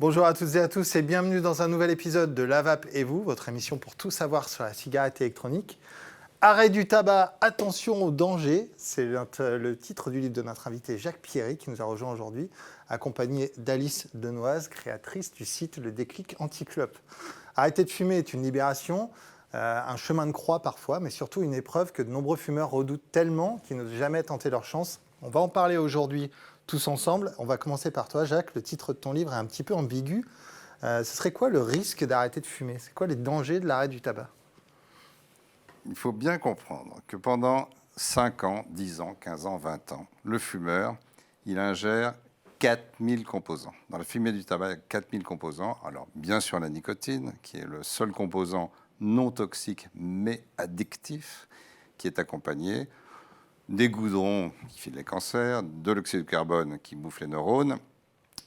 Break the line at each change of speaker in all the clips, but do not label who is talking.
Bonjour à toutes et à tous et bienvenue dans un nouvel épisode de La Vape et vous, votre émission pour tout savoir sur la cigarette électronique. Arrêt du tabac, attention au danger, c'est le titre du livre de notre invité Jacques Pierry qui nous a rejoint aujourd'hui, accompagné d'Alice Denoise, créatrice du site Le Déclic Anti-Clope. Arrêter de fumer est une libération, un chemin de croix parfois, mais surtout une épreuve que de nombreux fumeurs redoutent tellement qu'ils n'osent jamais tenter leur chance. On va en parler aujourd'hui tous ensemble. On va commencer par toi, Jacques. Le titre de ton livre est un petit peu ambigu. Ce serait quoi le risque d'arrêter de fumer? C'est quoi les dangers de l'arrêt du tabac?
Il faut bien comprendre que pendant 5 ans, 10 ans, 15 ans, 20 ans, le fumeur, il ingère 4000 composants. Dans la fumée du tabac, il y a 4000 composants. Alors, bien sûr, la nicotine, qui est le seul composant non toxique mais addictif, qui est accompagné des goudrons qui filent les cancers, de l'oxyde de carbone qui bouffe les neurones,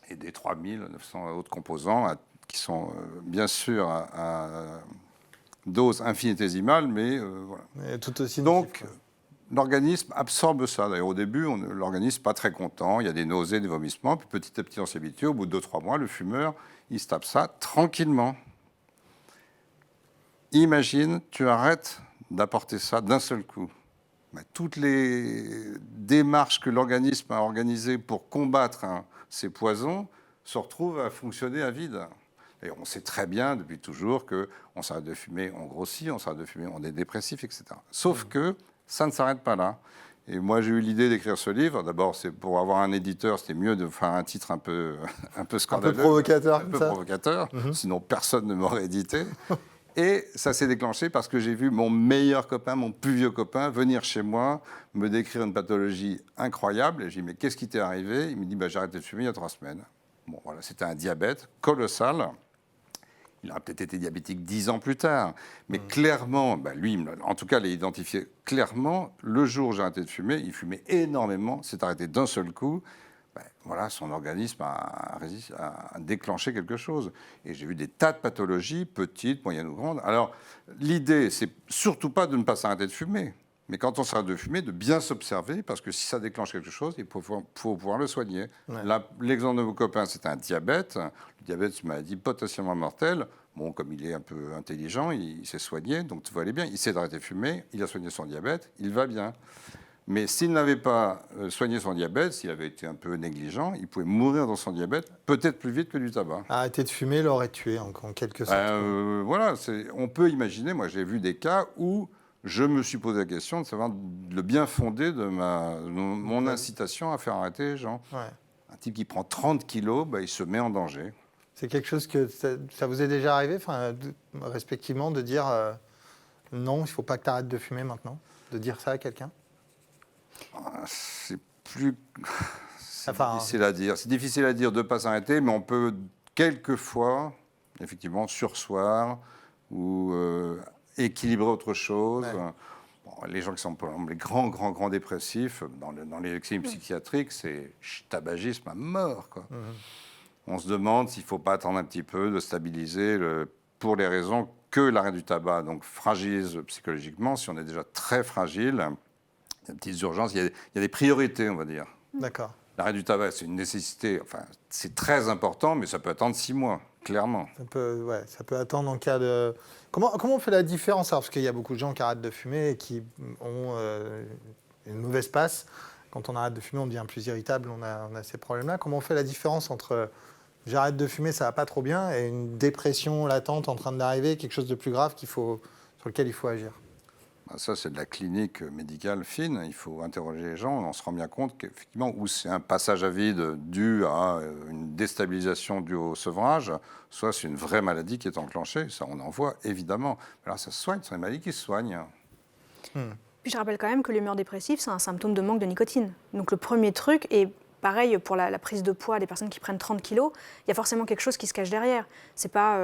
et des 3900 autres composants qui sont bien sûr à dose infinitésimale, mais voilà.
Et tout aussi
Donc, l'organisme absorbe ça. D'ailleurs, au début, l'organisme n'est pas très content, il y a des nausées, des vomissements, puis petit à petit, on s'habitue. Au bout de 2-3 mois, le fumeur, il se tape ça tranquillement. Imagine, tu arrêtes d'apporter ça d'un seul coup. Toutes les démarches que l'organisme a organisées pour combattre ces poisons se retrouvent à fonctionner à vide. Et on sait très bien depuis toujours qu'on s'arrête de fumer, on grossit, on s'arrête de fumer, on est dépressif, etc. Sauf que ça ne s'arrête pas là. Et moi, j'ai eu l'idée d'écrire ce livre. D'abord, c'est pour avoir un éditeur, c'était mieux de faire un titre un peu scandaleux.
Un peu provocateur.
Un peu provocateur, sinon personne ne m'aurait édité. Et ça s'est déclenché parce que j'ai vu mon meilleur copain, mon plus vieux copain, venir chez moi, me décrire une pathologie incroyable. Et j'ai dit, mais qu'est-ce qui t'est arrivé? Il me dit, j'ai arrêté de fumer il y a 3 semaines. Bon, voilà, c'était un diabète colossal. Il aurait peut-être été diabétique 10 ans plus tard. Mais clairement, lui, en tout cas, l'a identifié clairement. Le jour où j'ai arrêté de fumer, il fumait énormément, s'est arrêté d'un seul coup. Voilà, son organisme a déclenché quelque chose. Et j'ai vu des tas de pathologies, petites, moyennes ou grandes. Alors, l'idée, c'est surtout pas de ne pas s'arrêter de fumer. Mais quand on s'arrête de fumer, de bien s'observer, parce que si ça déclenche quelque chose, il faut pouvoir le soigner.
Ouais.
Là, l'exemple de vos copains, c'est un diabète. Le diabète, c'est une maladie potentiellement mortelle. Bon, comme il est un peu intelligent, il s'est soigné, donc tout va aller bien. Il sait d'arrêter de fumer, il a soigné son diabète, il va bien. Mais s'il n'avait pas soigné son diabète, s'il avait été un peu négligent, il pouvait mourir dans son diabète, peut-être plus vite que du tabac.
Arrêter de fumer l'aurait tué en quelque sorte.
Voilà, on peut imaginer, moi j'ai vu des cas où je me suis posé la question de savoir le bien fondé de mon incitation à faire arrêter les gens.
Ouais.
Un type qui prend 30 kilos, il se met en danger.
C'est quelque chose que ça vous est déjà arrivé, respectivement, de dire non, il ne faut pas que tu arrêtes de fumer maintenant, de dire ça à quelqu'un?
C'est difficile à dire. C'est difficile à dire de ne pas s'arrêter, mais on peut quelquefois, effectivement, surseoir ou équilibrer autre chose. Ouais. Bon, les gens qui sont les grands dépressifs, dans les cliniques psychiatriques, c'est tabagisme à mort, quoi. On se demande s'il ne faut pas attendre un petit peu de stabiliser pour les raisons que l'arrêt du tabac donc, fragilise psychologiquement. Si on est déjà très fragile, il y a des petites urgences, il y a des priorités, on va dire.
D'accord.
L'arrêt du tabac, c'est une nécessité, c'est très important, mais ça peut attendre 6 mois, clairement.
Ça peut attendre en cas de... Comment on fait la différence? Parce qu'il y a beaucoup de gens qui arrêtent de fumer et qui ont une mauvaise passe. Quand on arrête de fumer, on devient plus irritable, on a ces problèmes-là. Comment on fait la différence entre j'arrête de fumer, ça va pas trop bien, et une dépression latente en train d'arriver, quelque chose de plus grave sur lequel il faut agir?
Ça, c'est de la clinique médicale fine. Il faut interroger les gens. On se rend bien compte qu'effectivement, où c'est un passage à vide dû à une déstabilisation due au sevrage, soit c'est une vraie maladie qui est enclenchée. Ça, on en voit évidemment. Alors, ça se soigne. C'est une maladie qui se soigne.
Puis je rappelle quand même que l'humeur dépressive, c'est un symptôme de manque de nicotine. Donc le premier truc, et pareil pour la prise de poids des personnes qui prennent 30 kilos, il y a forcément quelque chose qui se cache derrière. C'est pas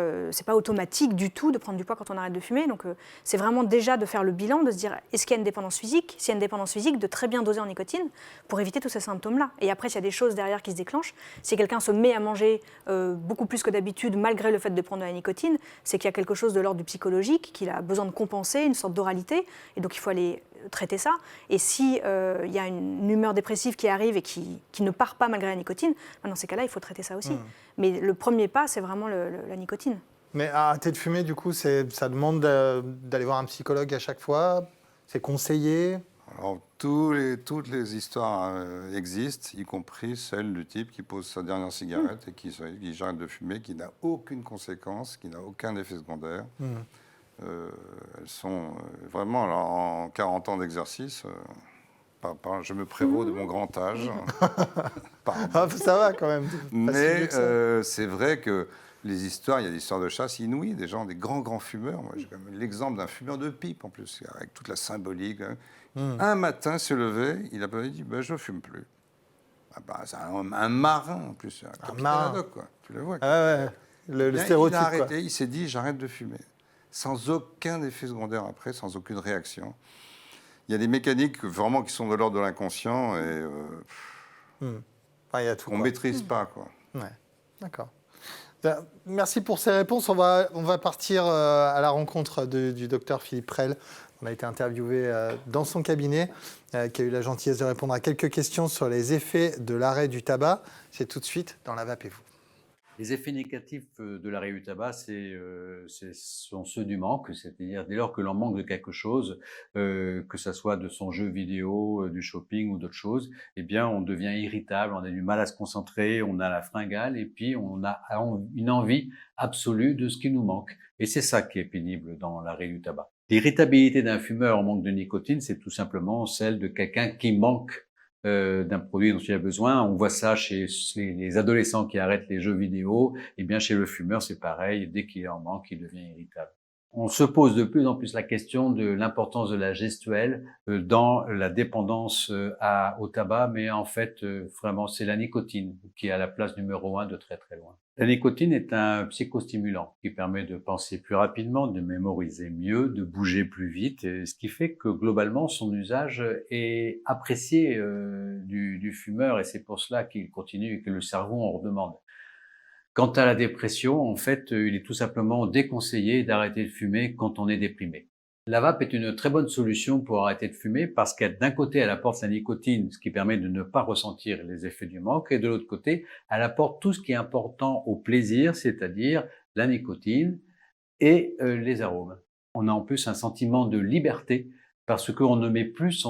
automatique du tout de prendre du poids quand on arrête de fumer. Donc c'est vraiment déjà de faire le bilan, de se dire est-ce qu'il y a une dépendance physique? S'il y a une dépendance physique, de très bien doser en nicotine pour éviter tous ces symptômes-là. Et après, s'il y a des choses derrière qui se déclenchent, si quelqu'un se met à manger beaucoup plus que d'habitude malgré le fait de prendre de la nicotine, c'est qu'il y a quelque chose de l'ordre du psychologique, qu'il a besoin de compenser, une sorte d'oralité. Et donc il faut aller traiter ça. Et si il y a une humeur dépressive qui arrive et qui ne part pas malgré la nicotine, dans ces cas-là, il faut traiter ça aussi. Mais le premier pas, c'est vraiment la nicotine.
Mais arrêter de fumer, du coup, ça demande d'aller voir un psychologue à chaque fois? C'est conseillé?
Alors, toutes les histoires existent, y compris celle du type qui pose sa dernière cigarette et qui arrête de fumer, qui n'a aucune conséquence, qui n'a aucun effet secondaire. Elles sont vraiment, alors, en 40 ans d'exercice, je me prévaux de mon grand âge.
Ça va quand même.
Mais c'est vrai que les histoires, il y a des histoires de chasse inouïes, des gens, des grands fumeurs. Moi, j'ai quand même l'exemple d'un fumeur de pipe, en plus, avec toute la symbolique. Un matin, se levé, il a dit je ne fume plus. C'est un marin, en plus. Un marin. Quoi. Tu le vois.
Le stéréotype.
Il a arrêté, il s'est dit j'arrête de fumer. Sans aucun effet secondaire après, sans aucune réaction. Il y a des mécaniques vraiment qui sont de l'ordre de l'inconscient et qu'on ne maîtrise pas. Quoi.
Ouais. D'accord. Merci pour ces réponses. On va partir à la rencontre du docteur Philippe Prel. On a été interviewé dans son cabinet, qui a eu la gentillesse de répondre à quelques questions sur les effets de l'arrêt du tabac. C'est tout de suite dans La Vape et vous.
Les effets négatifs de l'arrêt du tabac, sont ceux du manque, c'est-à-dire dès lors que l'on manque de quelque chose, que ce soit de son jeu vidéo, du shopping ou d'autres choses, eh bien on devient irritable, on a du mal à se concentrer, on a la fringale et puis on a une envie absolue de ce qui nous manque. Et c'est ça qui est pénible dans l'arrêt du tabac. L'irritabilité d'un fumeur en manque de nicotine, c'est tout simplement celle de quelqu'un qui manque d'un produit dont il a besoin. On voit ça chez les adolescents qui arrêtent les jeux vidéo. Et bien chez le fumeur, c'est pareil. Dès qu'il en manque, il devient irritable. On se pose de plus en plus la question de l'importance de la gestuelle dans la dépendance au tabac, mais en fait, vraiment, c'est la nicotine qui est à la place numéro 1 de très très loin. La nicotine est un psychostimulant qui permet de penser plus rapidement, de mémoriser mieux, de bouger plus vite, ce qui fait que globalement son usage est apprécié du fumeur et c'est pour cela qu'il continue et que le cerveau en redemande. Quant à la dépression, en fait, il est tout simplement déconseillé d'arrêter de fumer quand on est déprimé. La vape est une très bonne solution pour arrêter de fumer parce qu'elle, d'un côté, elle apporte la nicotine, ce qui permet de ne pas ressentir les effets du manque, et de l'autre côté, elle apporte tout ce qui est important au plaisir, c'est-à-dire la nicotine et les arômes. On a en plus un sentiment de liberté parce qu'on ne met plus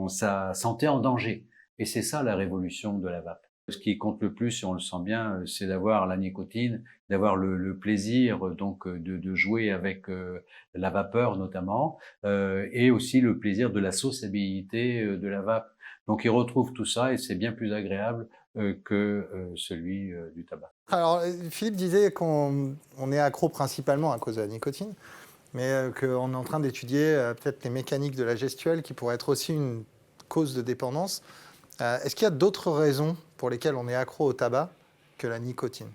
sa santé en danger. Et c'est ça la révolution de la vape. Ce qui compte le plus, si on le sent bien, c'est d'avoir la nicotine, d'avoir le plaisir donc de jouer avec la vapeur notamment, et aussi le plaisir de la sociabilité de la vape. Donc il retrouve tout ça et c'est bien plus agréable que celui du tabac.
Alors Philippe disait qu'on est accro principalement à cause de la nicotine, mais qu'on est en train d'étudier peut-être les mécaniques de la gestuelle qui pourraient être aussi une cause de dépendance. Est-ce qu'il y a d'autres raisons pour lesquelles on est accro au tabac que la nicotine?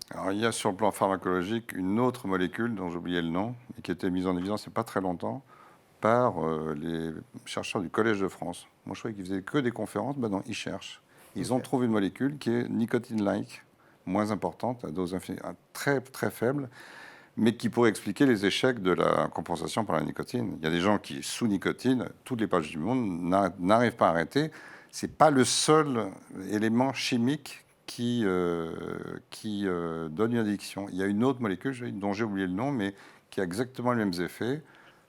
Alors, il y a sur le plan pharmacologique une autre molécule dont j'ai oublié le nom et qui a été mise en évidence il n'y a pas très longtemps par les chercheurs du Collège de France. Moi, je croyais qu'ils faisaient que des conférences. Ben non, ils cherchent. Ils ont trouvé une molécule qui est nicotine-like, moins importante, à dose très, très faible, mais qui pourrait expliquer les échecs de la compensation par la nicotine. Il y a des gens qui, sous nicotine, toutes les pages du monde, n'arrivent pas à arrêter. Ce n'est pas le seul élément chimique qui donne une addiction. Il y a une autre molécule dont j'ai oublié le nom, mais qui a exactement les mêmes effets,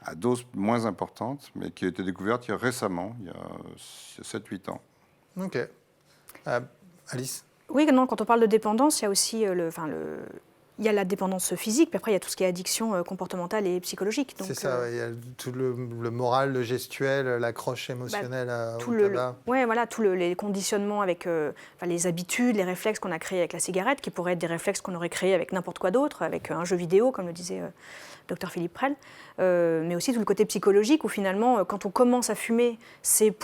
à dose moins importante, mais qui a été découverte récemment, il y a 7-8 ans.
Ok. Alice?
Oui, non, quand on parle de dépendance, il y a aussi il y a la dépendance physique, puis après il y a tout ce qui est addiction comportementale et psychologique.
C'est ça, il y a tout le moral, le gestuel, l'accroche émotionnelle au tabac.
Oui, voilà, tous les conditionnements avec les habitudes, les réflexes qu'on a créés avec la cigarette, qui pourraient être des réflexes qu'on aurait créés avec n'importe quoi d'autre, avec un jeu vidéo, comme le disait Dr Philippe Prel, mais aussi tout le côté psychologique où finalement, quand on commence à fumer, c'est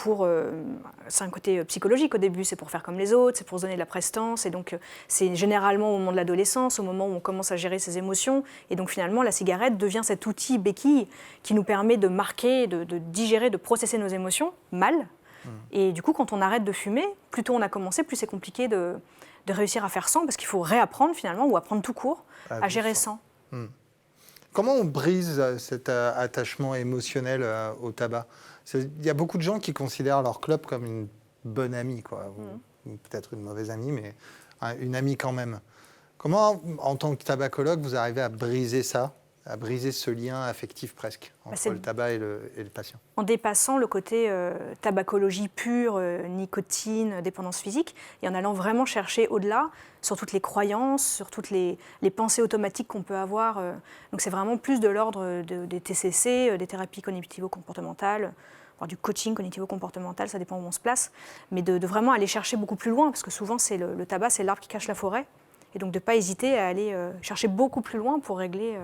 un côté psychologique au début, c'est pour faire comme les autres, c'est pour se donner de la prestance, et donc c'est généralement au moment de l'adolescence, au moment où on commence à gérer ses émotions, et donc finalement la cigarette devient cet outil béquille qui nous permet de marquer, de digérer, de processer nos émotions mal, et du coup quand on arrête de fumer, plus tôt on a commencé, plus c'est compliqué de réussir à faire sans, parce qu'il faut réapprendre finalement, ou apprendre tout court, à gérer sans.
Comment on brise cet attachement émotionnel au tabac? Il y a beaucoup de gens qui considèrent leur clope comme une bonne amie, quoi. Ou peut-être une mauvaise amie, mais une amie quand même. Comment, en tant que tabacologue, vous arrivez à briser ça, à briser ce lien affectif presque entre le tabac et le patient?
En dépassant le côté tabacologie pure, nicotine, dépendance physique, et en allant vraiment chercher au-delà, sur toutes les croyances, sur toutes les pensées automatiques qu'on peut avoir. Donc c'est vraiment plus de l'ordre des TCC, des thérapies cognitivo-comportementales, voire du coaching cognitivo-comportemental, ça dépend où on se place, mais de vraiment aller chercher beaucoup plus loin, parce que souvent c'est le tabac, c'est l'arbre qui cache la forêt, et donc de ne pas hésiter à aller chercher beaucoup plus loin pour régler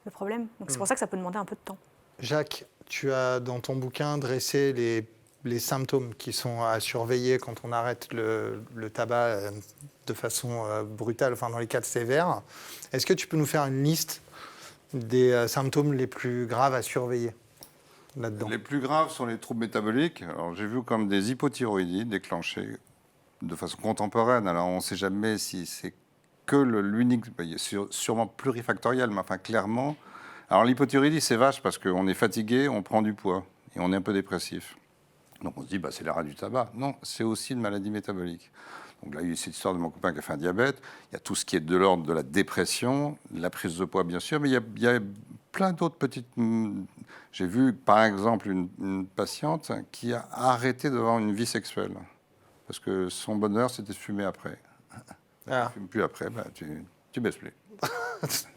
le problème. Donc c'est pour ça que ça peut demander un peu de temps.
Jacques, tu as dans ton bouquin dressé les symptômes qui sont à surveiller quand on arrête le tabac de façon brutale, enfin dans les cas sévères. Est-ce que tu peux nous faire une liste des symptômes les plus graves à surveiller là-dedans?
Les plus graves sont les troubles métaboliques. Alors, j'ai vu comme des hypothyroïdies déclenchées de façon contemporaine. Alors, on ne sait jamais si c'est que l'unique, sûrement plurifactoriel, mais enfin, clairement. Alors, l'hypothyroïdie, c'est vache parce qu'on est fatigué, on prend du poids et on est un peu dépressif. Donc, on se dit, c'est l'arrêt du tabac. Non, c'est aussi une maladie métabolique. Donc là, il y a eu cette histoire de mon copain qui a fait un diabète. Il y a tout ce qui est de l'ordre de la dépression, la prise de poids, bien sûr, mais il y a plein d'autres petites... J'ai vu, par exemple, une patiente qui a arrêté d'avoir une vie sexuelle parce que son bonheur, c'était de fumer après. Tu ne fumes plus après, tu baisses plus.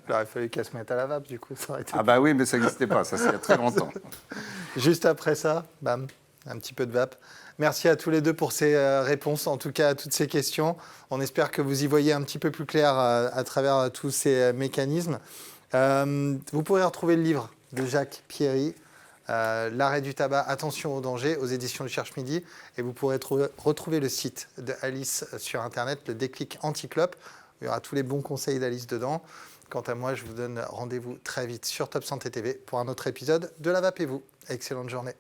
Il aurait fallu qu'elle se mette à la vape, du coup. Ça aurait été...
Ah bah oui, mais ça n'existait pas, ça, c'est il y a très longtemps.
Juste après ça, bam, un petit peu de vape. Merci à tous les deux pour ces réponses, en tout cas à toutes ces questions. On espère que vous y voyez un petit peu plus clair à travers tous ces mécanismes. Vous pourrez retrouver le livre de Jacques Pierry, L'arrêt du tabac, attention au danger, aux éditions du Cherche Midi. Et vous pourrez retrouver le site de Alice sur Internet, le déclic anti-clope. Il y aura tous les bons conseils d'Alice dedans. Quant à moi, je vous donne rendez-vous très vite sur Top Santé TV pour un autre épisode de La Vape et vous. Excellente journée.